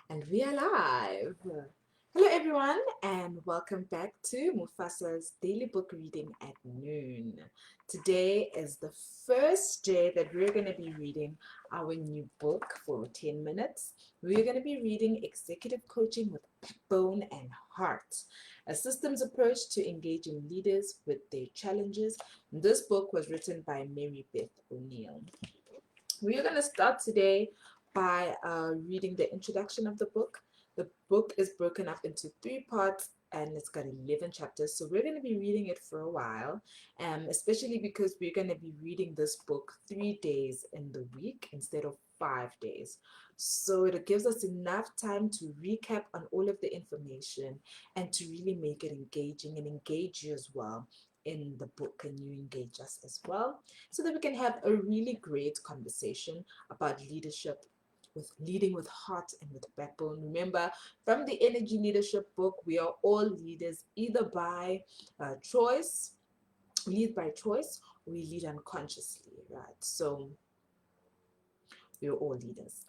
And we are live. Hello, everyone, and welcome back to Mufasa's daily book reading at noon. Today is the first day that we're going to be reading our new book for 10 minutes. We're going to be reading Executive Coaching with Backbone and Heart, a systems approach to engaging leaders with their challenges. This book was written by Mary Beth O'Neill. We are going to start today by reading the introduction of the book. The book is broken up into three parts and it's got 11 chapters. So we're going to be reading it for a while, especially because we're going to be reading this book 3 days in the week instead of 5 days. So it gives us enough time to recap on all of the information and to really make it engaging and engage you as well in the book, and you engage us as well, so that we can have a really great conversation about leadership, with leading with heart and with backbone. Remember, from the Energy Leadership book, we are all leaders either by choice, lead by choice, or we lead unconsciously, right? So we're all leaders.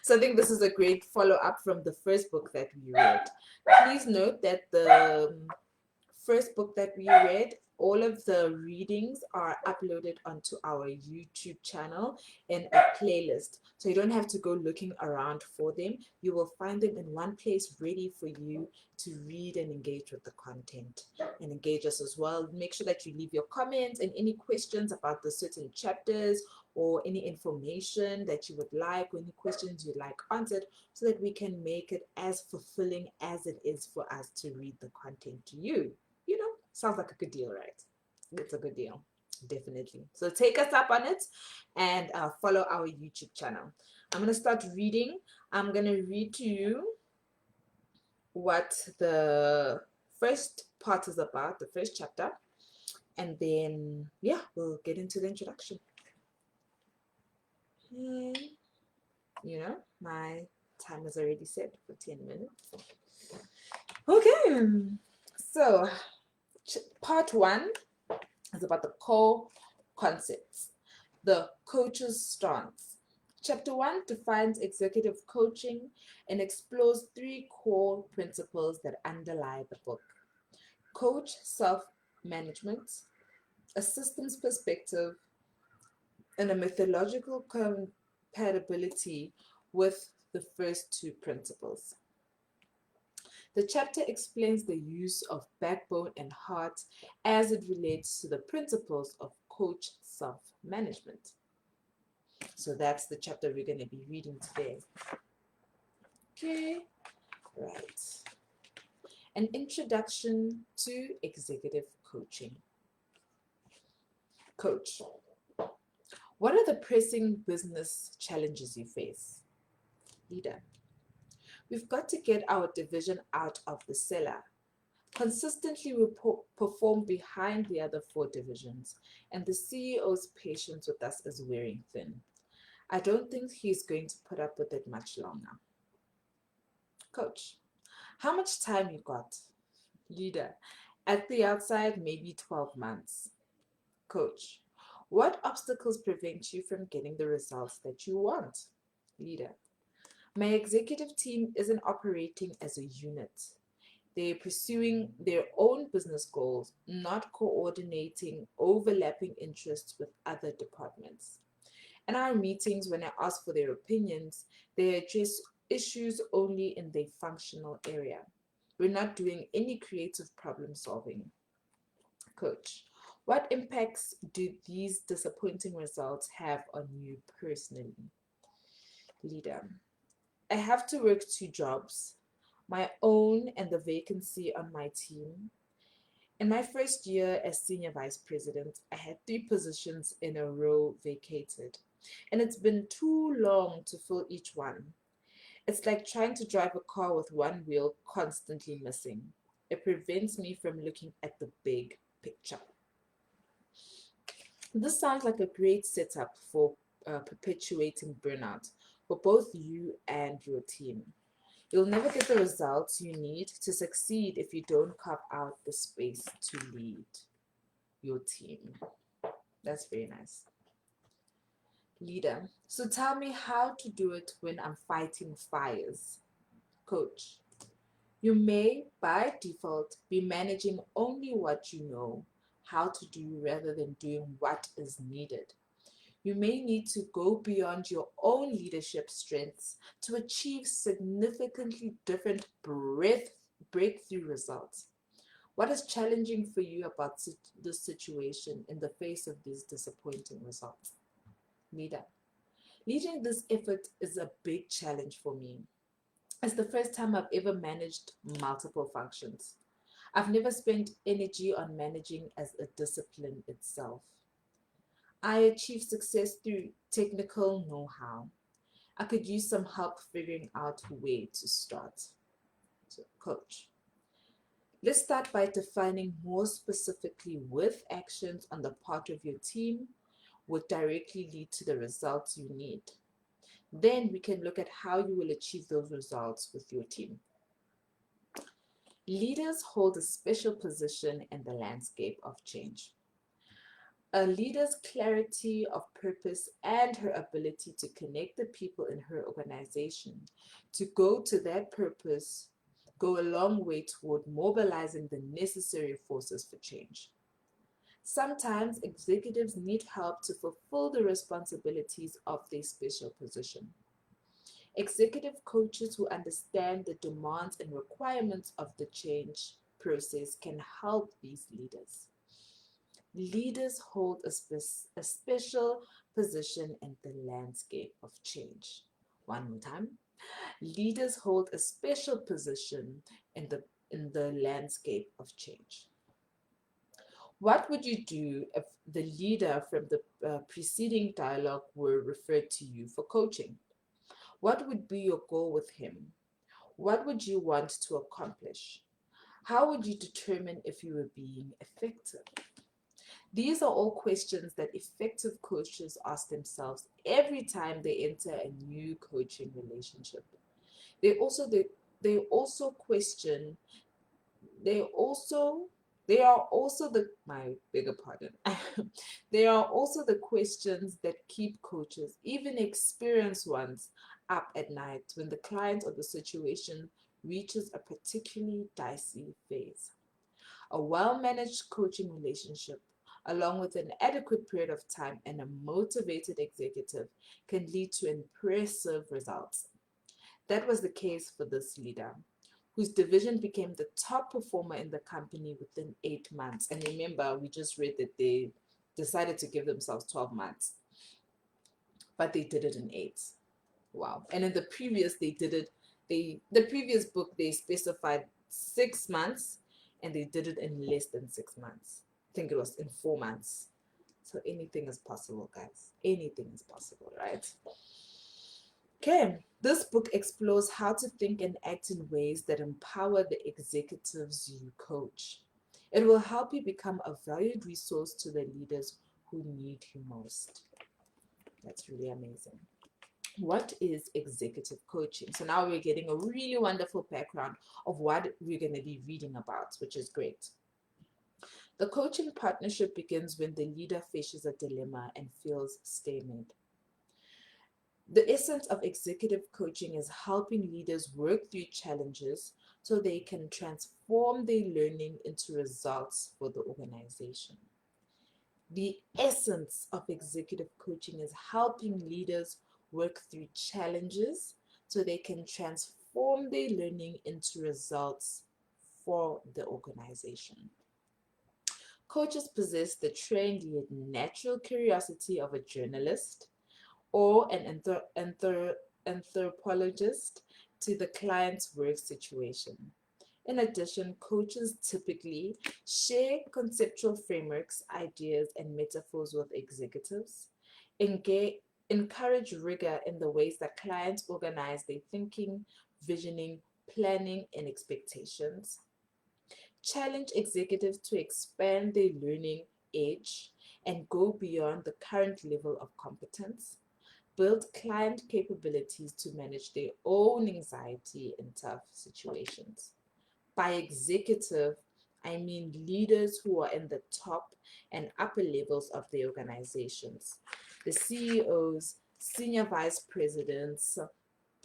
So I think this is a great follow-up from the first book that we read. Please note that the first book that we read, all of the readings are uploaded onto our YouTube channel in a playlist. So you don't have to go looking around for them. You will find them in one place ready for you to read and engage with the content and engage us as well. Make sure that you leave your comments and any questions about the certain chapters or any information that you would like, or any questions you'd like answered, so that we can make it as fulfilling as it is for us to read the content to you. Sounds like a good deal, right? It's a good deal, definitely. So take us up on it and follow our YouTube channel. I'm going to start reading. I'm going to read to you what the first part is about, the first chapter, and then, yeah, we'll get into the introduction. And, my time is already set for 10 minutes. Okay, so part one is about the core concepts, the coach's stance. Chapter 1 defines executive coaching and explores three core principles that underlie the book: coach self-management, a systems perspective, and a methodological compatibility with the first two principles. The chapter explains the use of backbone and heart as it relates to the principles of coach self-management. So that's the chapter we're going to be reading today. Okay, right. An introduction to executive coaching. Coach, what are the pressing business challenges you face? Leader, we've got to get our division out of the cellar. Consistently we perform behind the other four divisions, and the CEO's patience with us is wearing thin. I don't think he's going to put up with it much longer. Coach, how much time you got? Leader, at the outside, maybe 12 months. Coach, what obstacles prevent you from getting the results that you want? Leader, my executive team isn't operating as a unit. They're pursuing their own business goals, not coordinating overlapping interests with other departments. In our meetings, when I ask for their opinions, they address issues only in their functional area. We're not doing any creative problem solving. Coach, what impacts do these disappointing results have on you personally? Leader, I have to work two jobs, my own and the vacancy on my team. In my first year as senior vice president, I had three positions in a row vacated, and it's been too long to fill each one. It's like trying to drive a car with one wheel constantly missing. It prevents me from looking at the big picture. This sounds like a great setup for perpetuating burnout for both you and your team. You'll never get the results you need to succeed if you don't carve out the space to lead your team. That's very nice. Leader, so tell me how to do it when I'm fighting fires. Coach. You may, by default, be managing only what you know how to do rather than doing what is needed. You may need to go beyond your own leadership strengths to achieve significantly different breakthrough results. What is challenging for you about this situation in the face of these disappointing results? Leader. Leading this effort is a big challenge for me. It's the first time I've ever managed multiple functions. I've never spent energy on managing as a discipline itself. I achieved success through technical know-how. I could use some help figuring out where to start. So, coach. Let's start by defining more specifically which actions on the part of your team would directly lead to the results you need. Then we can look at how you will achieve those results with your team. Leaders hold a special position in the landscape of change. A leader's clarity of purpose and her ability to connect the people in her organization to go to that purpose go a long way toward mobilizing the necessary forces for change. Sometimes executives need help to fulfill the responsibilities of their special position. Executive coaches who understand the demands and requirements of the change process can help these leaders. Leaders hold a special position in the landscape of change. One more time. Leaders hold a special position in the landscape of change. What would you do if the leader from the preceding dialogue were referred to you for coaching? What would be your goal with him? What would you want to accomplish? How would you determine if you were being effective? These are all questions that effective coaches ask themselves every time they enter a new coaching relationship. They also question they also they are also the my bigger pardon they are also the questions that keep coaches, even experienced ones, up at night when the client or the situation reaches a particularly dicey phase. A well-managed coaching relationship, along with an adequate period of time and a motivated executive, can lead to impressive results. That was the case for this leader, whose division became the top performer in the company within 8 months. And remember, we just read that they decided to give themselves 12 months, but they did it in 8. Wow. And in the previous, the previous book, they specified 6 months, and they did it in less than 6 months. I think it was in 4 months. So anything is possible, guys. Anything is possible, right? Okay, this book explores how to think and act in ways that empower the executives you coach. It will help you become a valued resource to the leaders who need you most. That's really amazing. What is executive coaching? So now we're getting a really wonderful background of what we're going to be reading about, which is great. The coaching partnership begins when the leader faces a dilemma and feels stalemate. The essence of executive coaching is helping leaders work through challenges so they can transform their learning into results for the organization. The essence of executive coaching is helping leaders work through challenges so they can transform their learning into results for the organization. Coaches possess the trained yet natural curiosity of a journalist or an anthropologist to the client's work situation. In addition, coaches typically share conceptual frameworks, ideas, and metaphors with executives, encourage rigor in the ways that clients organize their thinking, visioning, planning, and expectations, challenge executives to expand their learning edge and go beyond the current level of competence, build client capabilities to manage their own anxiety in tough situations. By executive, I mean leaders who are in the top and upper levels of the organizations, the CEOs, senior vice presidents,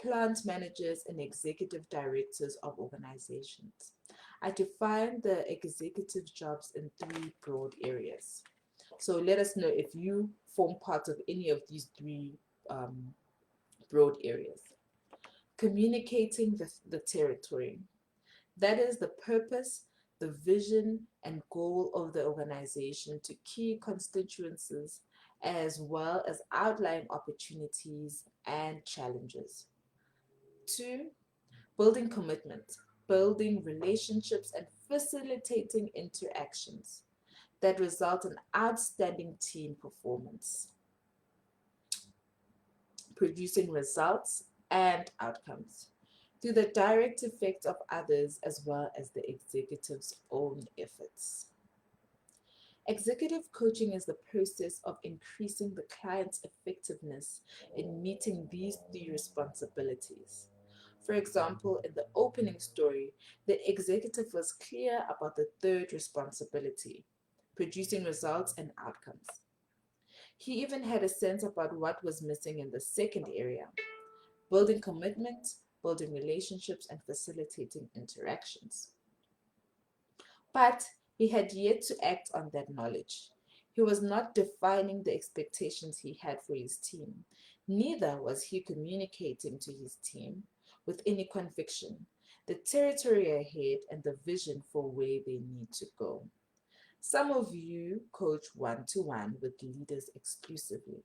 plant managers, and executive directors of organizations. I define the executive jobs in three broad areas. So let us know if you form part of any of these three broad areas. Communicating the territory. That is the purpose, the vision, and goal of the organization to key constituencies, as well as outline opportunities and challenges. Two, building commitment, building relationships, and facilitating interactions that result in outstanding team performance, producing results and outcomes through the direct effect of others as well as the executive's own efforts. Executive coaching is the process of increasing the client's effectiveness in meeting these three responsibilities. For example, in the opening story, the executive was clear about the third responsibility, producing results and outcomes. He even had a sense about what was missing in the second area, building commitment, building relationships, and facilitating interactions. But he had yet to act on that knowledge. He was not defining the expectations he had for his team. Neither was he communicating to his team with any conviction the territory ahead and the vision for where they need to go. Some of you coach one-to-one with leaders exclusively.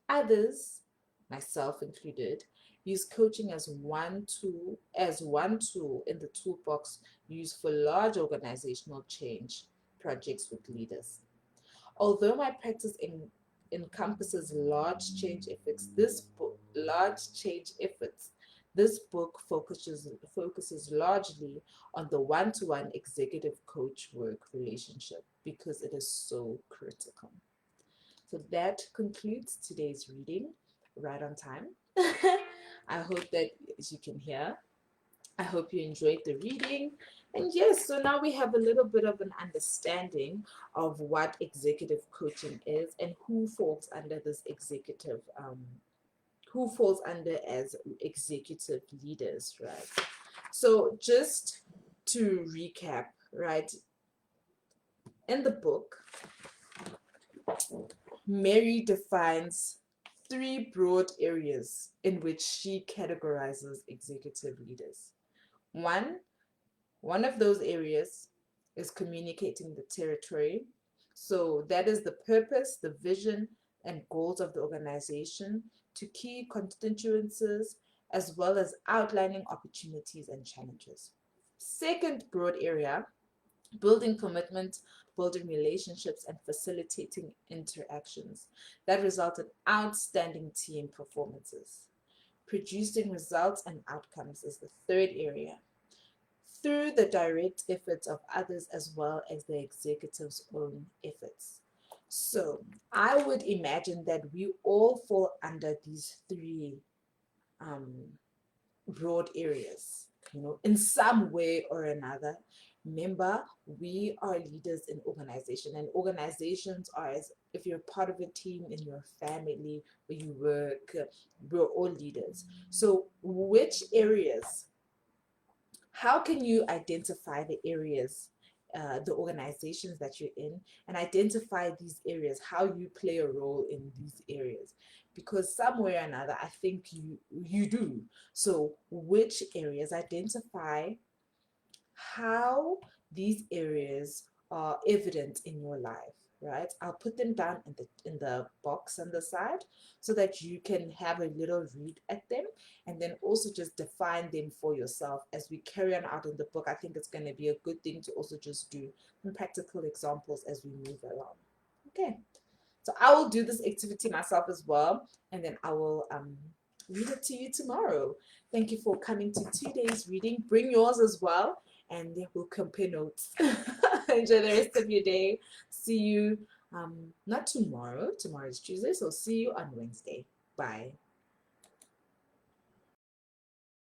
Others, myself included, use coaching as one tool in the toolbox used for large organizational change projects with leaders. Although my practice encompasses this book focuses largely on the one-to-one executive coach work relationship because it is so critical. So that concludes today's reading, right on time. I hope that, as you can hear, I hope you enjoyed the reading. And yes, so now we have a little bit of an understanding of what executive coaching is and who falls under this who falls under as executive leaders, right? So just to recap, right, in the book, Mary defines three broad areas in which she categorizes executive leaders. One of those areas is communicating the territory. So that is the purpose, the vision, and goals of the organization to key constituencies, as well as outlining opportunities and challenges. Second broad area, building commitment, building relationships, and facilitating interactions that result in outstanding team performances. Producing results and outcomes is the third area, through the direct efforts of others as well as the executive's own efforts. So I would imagine that we all fall under these three broad areas, in some way or another. Remember, we are leaders in organization, and organizations are, as if you're part of a team in your family where you work, we're all leaders. So which areas, how can you identify the areas, the organizations that you're in, and identify these areas, how you play a role in these areas? Because somewhere or another, I think you do. So which areas, identify how these areas are evident in your life, right? I'll put them down in the box on the side so that you can have a little read at them, and then also just define them for yourself as we carry on out in the book. I think it's going to be a good thing to also just do some practical examples as we move along. Okay, so I will do this activity myself as well, and then I will read it to you tomorrow. Thank you for coming to today's reading. Bring yours as well, and then we'll compare notes. Enjoy the rest of your day. See you not tomorrow. Tomorrow is Tuesday, so see you on Wednesday. Bye.